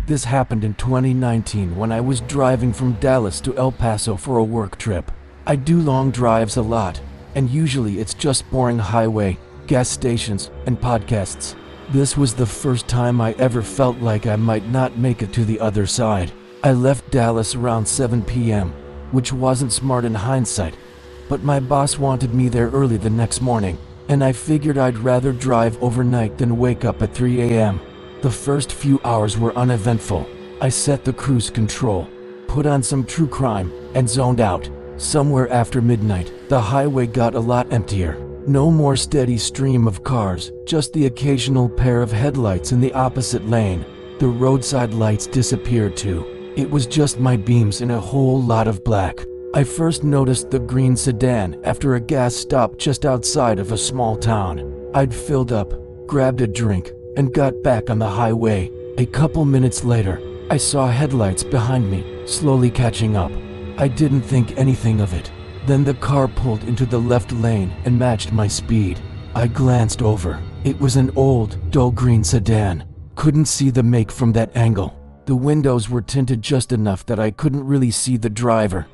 This happened in 2019 when I was driving from Dallas to El Paso for a work trip. I do long drives a lot, and usually it's just boring highway, gas stations, and podcasts. This was the first time I ever felt like I might not make it to the other side. I left Dallas around 7 p.m., which wasn't smart in hindsight, but my boss wanted me there early the next morning, and I figured I'd rather drive overnight than wake up at 3 a.m. The first few hours were uneventful. I set the cruise control, put on some true crime, and zoned out. Somewhere after midnight, the highway got a lot emptier. No more steady stream of cars, just the occasional pair of headlights in the opposite lane. The roadside lights disappeared too. It was just my beams in a whole lot of black. I first noticed the green sedan after a gas stop just outside of a small town. I'd filled up, grabbed a drink, and got back on the highway. A couple minutes later, I saw headlights behind me, slowly catching up. I didn't think anything of it. Then the car pulled into the left lane and matched my speed. I glanced over. It was an old, dull green sedan. Couldn't see the make from that angle. The windows were tinted just enough that I couldn't really see the driver,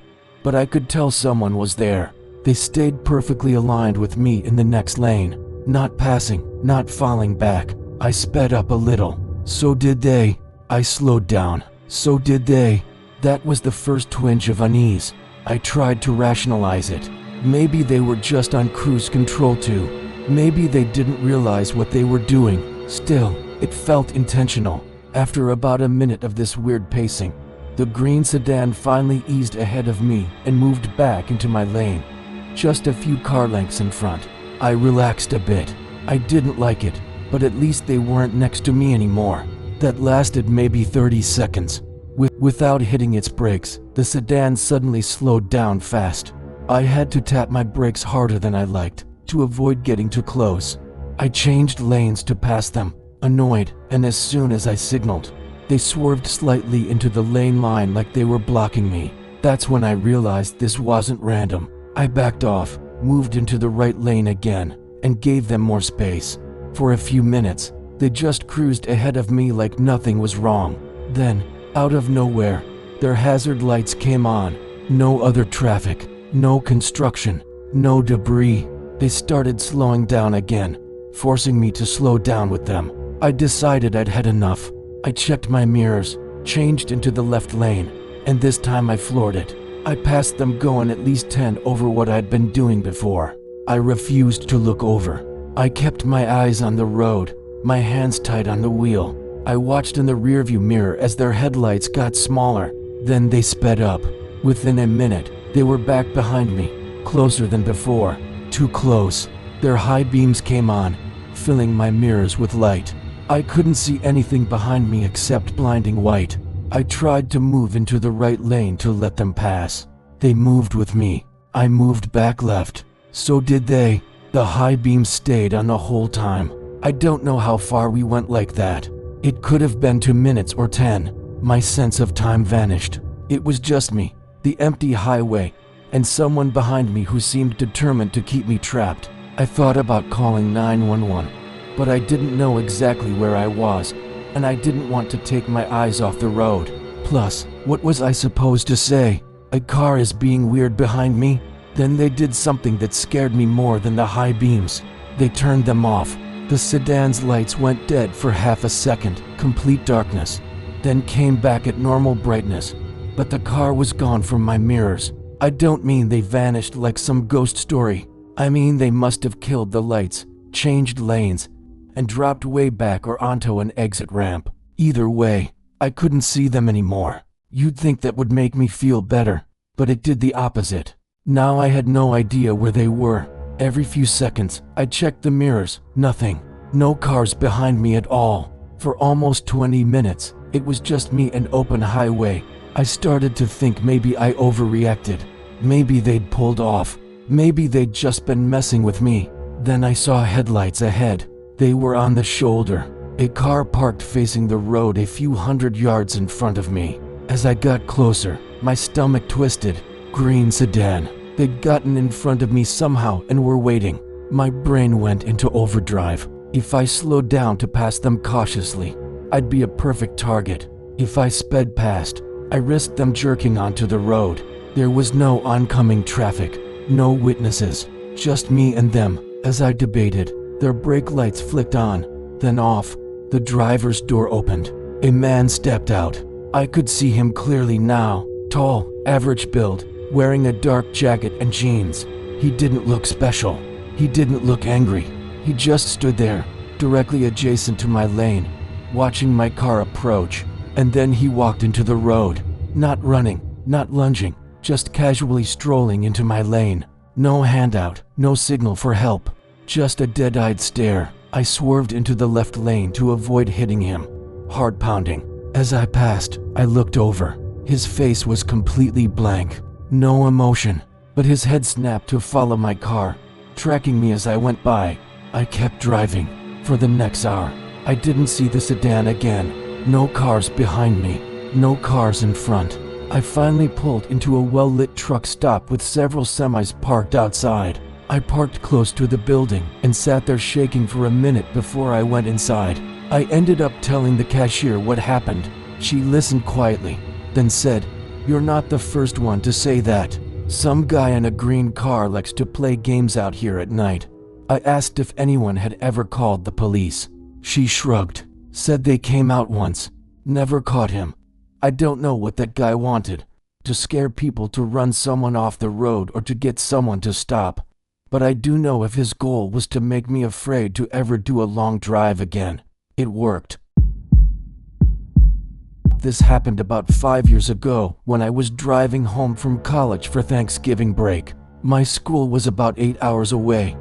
but I could tell someone was there. They stayed perfectly aligned with me in the next lane, not passing, not falling back. I sped up a little. So did they. I slowed down. So did they. That was the first twinge of unease. I tried to rationalize it. Maybe they were just on cruise control too. Maybe they didn't realize what they were doing. Still, it felt intentional. After about a minute of this weird pacing, the green sedan finally eased ahead of me and moved back into my lane, just a few car lengths in front. I relaxed a bit. I didn't like it, but at least they weren't next to me anymore. That lasted maybe 30 seconds. Without hitting its brakes, the sedan suddenly slowed down fast. I had to tap my brakes harder than I liked to avoid getting too close. I changed lanes to pass them, annoyed, and as soon as I signaled, they swerved slightly into the lane line like they were blocking me. That's when I realized this wasn't random. I backed off, moved into the right lane again, and gave them more space. For a few minutes, they just cruised ahead of me like nothing was wrong. Then, out of nowhere, their hazard lights came on. No other traffic, no construction, no debris. They started slowing down again, forcing me to slow down with them. I decided I'd had enough. I checked my mirrors, changed into the left lane, and this time I floored it. I passed them going at least 10 over what I'd been doing before. I refused to look over. I kept my eyes on the road, my hands tight on the wheel. I watched in the rearview mirror as their headlights got smaller. Then they sped up. Within a minute, they were back behind me, closer than before. Too close. Their high beams came on, filling my mirrors with light. I couldn't see anything behind me except blinding white. I tried to move into the right lane to let them pass. They moved with me. I moved back left. So did they. The high beams stayed on the whole time. I don't know how far we went like that. It could have been 2 minutes or 10. My sense of time vanished. It was just me, the empty highway, and someone behind me who seemed determined to keep me trapped. I thought about calling 911, but I didn't know exactly where I was, and I didn't want to take my eyes off the road. Plus, what was I supposed to say? A car is being weird behind me? Then they did something that scared me more than the high beams. They turned them off. The sedan's lights went dead for half a second, complete darkness, then came back at normal brightness. But the car was gone from my mirrors. I don't mean they vanished like some ghost story. I mean they must have killed the lights, changed lanes, and dropped way back or onto an exit ramp. Either way, I couldn't see them anymore. You'd think that would make me feel better, but it did the opposite. Now I had no idea where they were. Every few seconds, I checked the mirrors. Nothing. No cars behind me at all. For almost 20 minutes, it was just me and open highway. I started to think maybe I overreacted. Maybe they'd pulled off. Maybe they'd just been messing with me. Then I saw headlights ahead. They were on the shoulder. A car parked facing the road a few hundred yards in front of me. As I got closer, my stomach twisted. Green sedan. They'd gotten in front of me somehow and were waiting. My brain went into overdrive. If I slowed down to pass them cautiously, I'd be a perfect target. If I sped past, I risked them jerking onto the road. There was no oncoming traffic, no witnesses, just me and them. As I debated, their brake lights flicked on, then off. The driver's door opened. A man stepped out. I could see him clearly now, tall, average build, wearing a dark jacket and jeans. He didn't look special. He didn't look angry. He just stood there, directly adjacent to my lane, watching my car approach. And then he walked into the road, not running, not lunging, just casually strolling into my lane. No handout, no signal for help, just a dead-eyed stare. I swerved into the left lane to avoid hitting him, heart pounding. As I passed, I looked over. His face was completely blank, no emotion, but his head snapped to follow my car, tracking me as I went by. I kept driving. For the next hour, I didn't see the sedan again. No cars behind me, no cars in front. I finally pulled into a well-lit truck stop with several semis parked outside. I parked close to the building and sat there shaking for a minute before I went inside. I ended up telling the cashier what happened. She listened quietly, then said, "You're not the first one to say that. Some guy in a green car likes to play games out here at night." I asked if anyone had ever called the police. She shrugged, said they came out once, never caught him. I don't know what that guy wanted, to scare people to run someone off the road or to get someone to stop. But I do know if his goal was to make me afraid to ever do a long drive again. It worked. This happened about 5 years ago when I was driving home from college for Thanksgiving break. My school was about 8 hours away,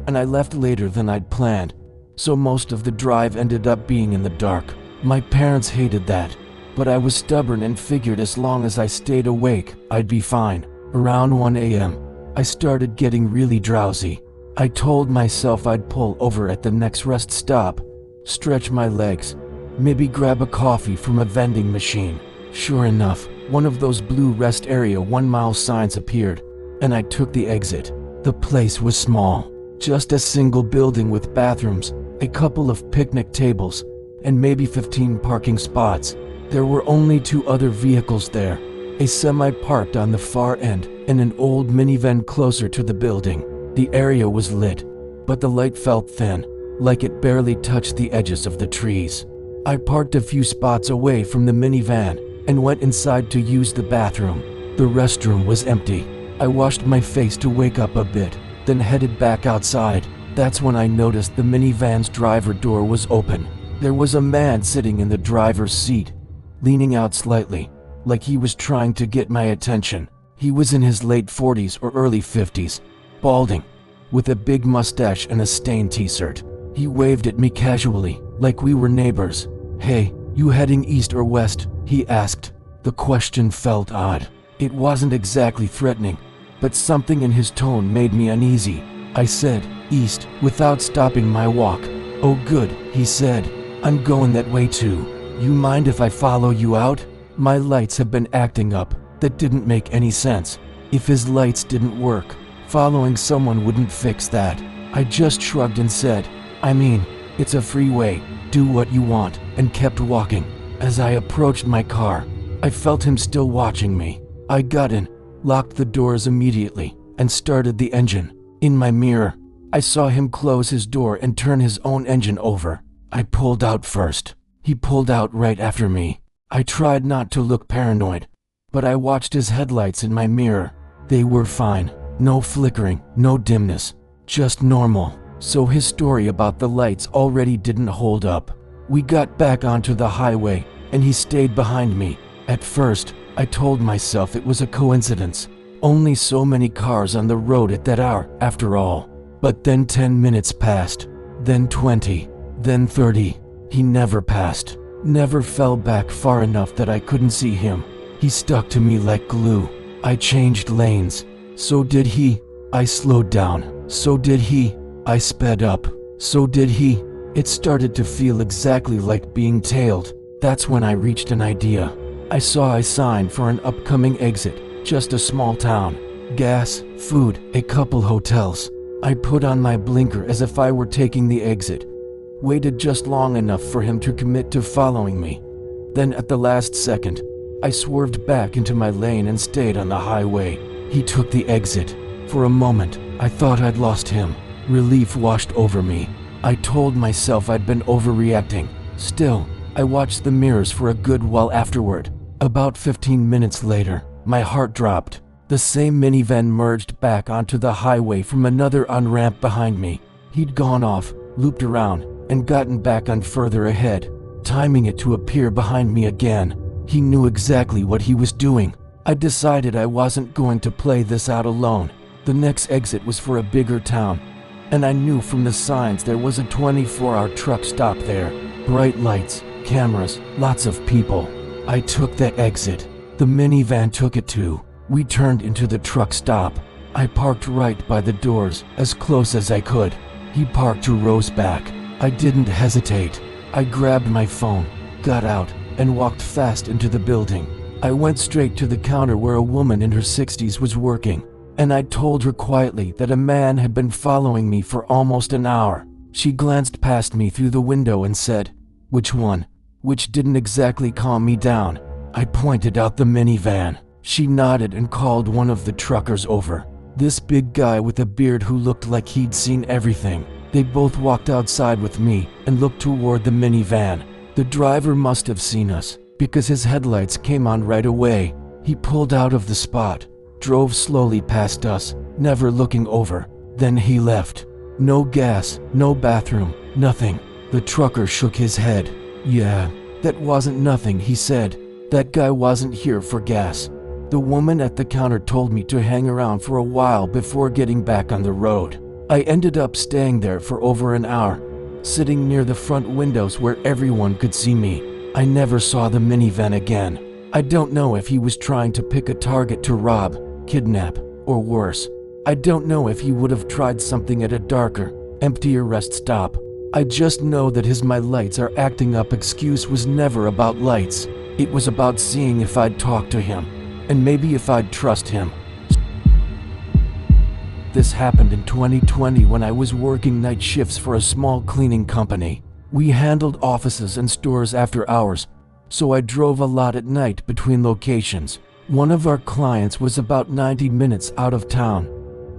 and I left later than I'd planned, so most of the drive ended up being in the dark. My parents hated that, but I was stubborn and figured as long as I stayed awake, I'd be fine. Around 1 a.m., I started getting really drowsy. I told myself I'd pull over at the next rest stop, stretch my legs, maybe grab a coffee from a vending machine. Sure enough, one of those blue rest area 1 mile signs appeared, and I took the exit. The place was small. Just a single building with bathrooms, a couple of picnic tables, and maybe 15 parking spots. There were only 2 other vehicles there, a semi parked on the far end and an old minivan closer to the building. The area was lit, but the light felt thin, like it barely touched the edges of the trees. I parked a few spots away from the minivan and went inside to use the bathroom. The restroom was empty. I washed my face to wake up a bit, then headed back outside. That's when I noticed the minivan's driver door was open. There was a man sitting in the driver's seat, leaning out slightly, like he was trying to get my attention. He was in his late 40s or early 50s, balding, with a big mustache and a stained t-shirt. He waved at me casually, like we were neighbors. "Hey, you heading east or west?" he asked. The question felt odd. It wasn't exactly threatening, but something in his tone made me uneasy. I said, "East," without stopping my walk. "Oh good," he said. "I'm going that way too. You mind if I follow you out?" My lights have been acting up. That didn't make any sense. If his lights didn't work, following someone wouldn't fix that. I just shrugged and said, "I mean, it's a freeway. Do what you want," and kept walking. As I approached my car, I felt him still watching me. I got in, locked the doors immediately, and started the engine. In my mirror, I saw him close his door and turn his own engine over. I pulled out first. He pulled out right after me. I tried not to look paranoid, but I watched his headlights in my mirror. They were fine. No flickering, no dimness, just normal. So his story about the lights already didn't hold up. We got back onto the highway, and he stayed behind me. At first, I told myself it was a coincidence. Only so many cars on the road at that hour, after all. But then 10 minutes passed, then 20, then 30. He never passed, never fell back far enough that I couldn't see him. He stuck to me like glue. I changed lanes. So did he. I slowed down. So did he. I sped up. So did he. It started to feel exactly like being tailed. That's when I reached an idea. I saw a sign for an upcoming exit, just a small town. Gas, food, a couple hotels. I put on my blinker as if I were taking the exit. Waited just long enough for him to commit to following me. Then at the last second, I swerved back into my lane and stayed on the highway. He took the exit. For a moment, I thought I'd lost him. Relief washed over me. I told myself I'd been overreacting. Still, I watched the mirrors for a good while afterward. About 15 minutes later, my heart dropped. The same minivan merged back onto the highway from another on-ramp behind me. He'd gone off, looped around, and gotten back on further ahead, timing it to appear behind me again. He knew exactly what he was doing. I decided I wasn't going to play this out alone. The next exit was for a bigger town, and I knew from the signs there was a 24-hour truck stop there. Bright lights, cameras, lots of people. I took the exit. The minivan took it too. We turned into the truck stop. I parked right by the doors, as close as I could. He parked 2 rows back. I didn't hesitate. I grabbed my phone, got out, and walked fast into the building. I went straight to the counter where a woman in her 60s was working, and I told her quietly that a man had been following me for almost an hour. She glanced past me through the window and said, "Which one?" Which didn't exactly calm me down. I pointed out the minivan. She nodded and called one of the truckers over. This big guy with a beard who looked like he'd seen everything. They both walked outside with me and looked toward the minivan. The driver must have seen us, because his headlights came on right away. He pulled out of the spot, drove slowly past us, never looking over. Then he left. No gas, no bathroom, nothing. The trucker shook his head. "Yeah, that wasn't nothing," he said. "That guy wasn't here for gas." The woman at the counter told me to hang around for a while before getting back on the road. I ended up staying there for over an hour, sitting near the front windows where everyone could see me. I never saw the minivan again. I don't know if he was trying to pick a target to rob, kidnap, or worse. I don't know if he would have tried something at a darker, emptier rest stop. I just know that his "my lights are acting up" excuse was never about lights. It was about seeing if I'd talk to him, and maybe if I'd trust him. This happened in 2020 when I was working night shifts for a small cleaning company. We handled offices and stores after hours, so I drove a lot at night between locations. One of our clients was about 90 minutes out of town,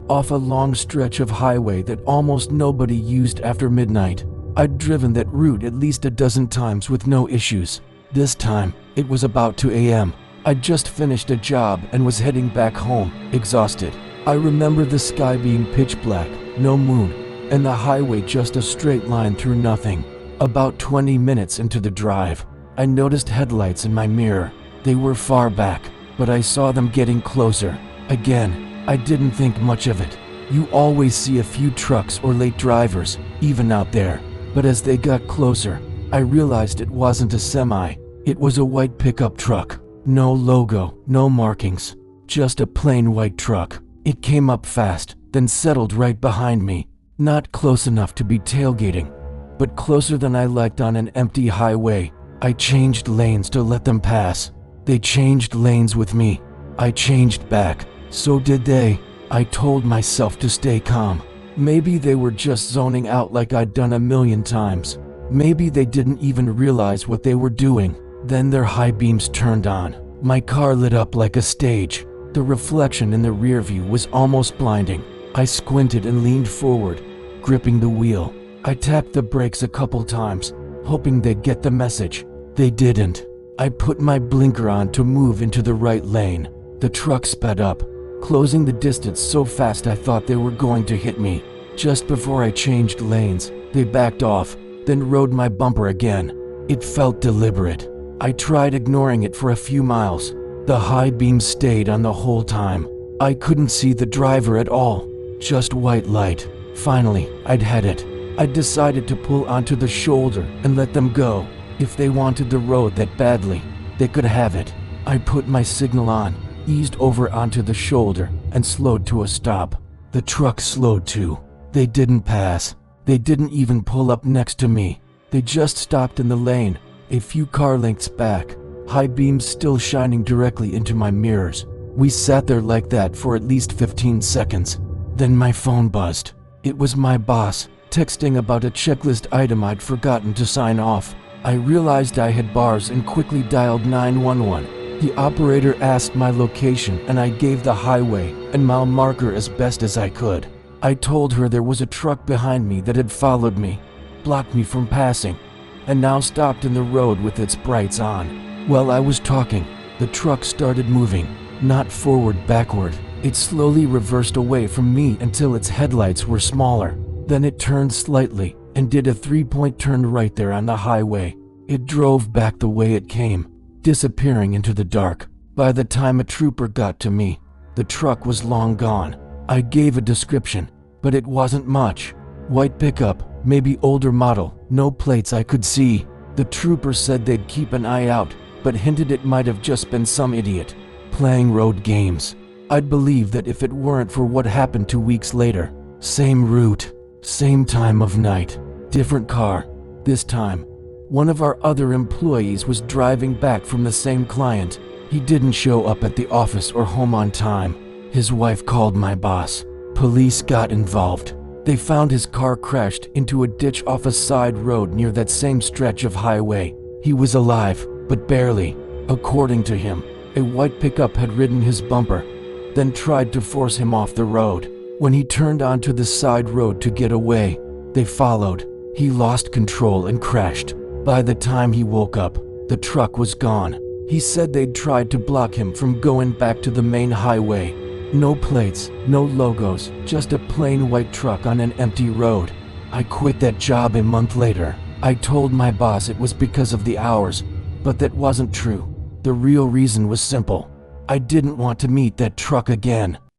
off a long stretch of highway that almost nobody used after midnight. I'd driven that route at least a dozen times with no issues. This time, it was about 2 a.m. I'd just finished a job and was heading back home, exhausted. I remember the sky being pitch black, no moon, and the highway just a straight line through nothing. About 20 minutes into the drive, I noticed headlights in my mirror. They were far back, but I saw them getting closer. Again, I didn't think much of it. You always see a few trucks or late drivers, even out there. But as they got closer, I realized it wasn't a semi. It was a white pickup truck. No logo, no markings, just a plain white truck. It came up fast, then settled right behind me. Not close enough to be tailgating, but closer than I liked on an empty highway. I changed lanes to let them pass. They changed lanes with me. I changed back. So did they. I told myself to stay calm. Maybe they were just zoning out like I'd done a million times. Maybe they didn't even realize what they were doing. Then their high beams turned on. My car lit up like a stage. The reflection in the rear view was almost blinding. I squinted and leaned forward, gripping the wheel. I tapped the brakes a couple times, hoping they'd get the message. They didn't. I put my blinker on to move into the right lane. The truck sped up, closing the distance so fast I thought they were going to hit me. Just before I changed lanes, they backed off, then rode my bumper again. It felt deliberate. I tried ignoring it for a few miles. The high beams stayed on the whole time. I couldn't see the driver at all, just white light. Finally, I'd had it. I decided to pull onto the shoulder and let them go. If they wanted the road that badly, they could have it. I put my signal on, eased over onto the shoulder, and slowed to a stop. The truck slowed too. They didn't pass. They didn't even pull up next to me. They just stopped in the lane, a few car lengths back, high beams still shining directly into my mirrors. We sat there like that for at least 15 seconds. Then my phone buzzed. It was my boss, texting about a checklist item I'd forgotten to sign off. I realized I had bars and quickly dialed 911. The operator asked my location and I gave the highway and mile marker as best as I could. I told her there was a truck behind me that had followed me, blocked me from passing, and now stopped in the road with its brights on. While I was talking, the truck started moving, not forward, backward. It slowly reversed away from me until its headlights were smaller. Then it turned slightly and did a 3-point turn right there on the highway. It drove back the way it came, disappearing into the dark. By the time a trooper got to me, the truck was long gone. I gave a description, but it wasn't much. White pickup, maybe older model, no plates I could see. The trooper said they'd keep an eye out, but hinted it might have just been some idiot playing road games. I'd believe that if it weren't for what happened 2 weeks later. Same route, same time of night, different car. This time, one of our other employees was driving back from the same client. He didn't show up at the office or home on time. His wife called my boss. Police got involved. They found his car crashed into a ditch off a side road near that same stretch of highway. He was alive, but barely. According to him, a white pickup had ridden his bumper, then tried to force him off the road. When he turned onto the side road to get away, they followed. He lost control and crashed. By the time he woke up, the truck was gone. He said they'd tried to block him from going back to the main highway. No plates, no logos, just a plain white truck on an empty road. I quit that job a month later. I told my boss it was because of the hours, but that wasn't true. The real reason was simple. I didn't want to meet that truck again.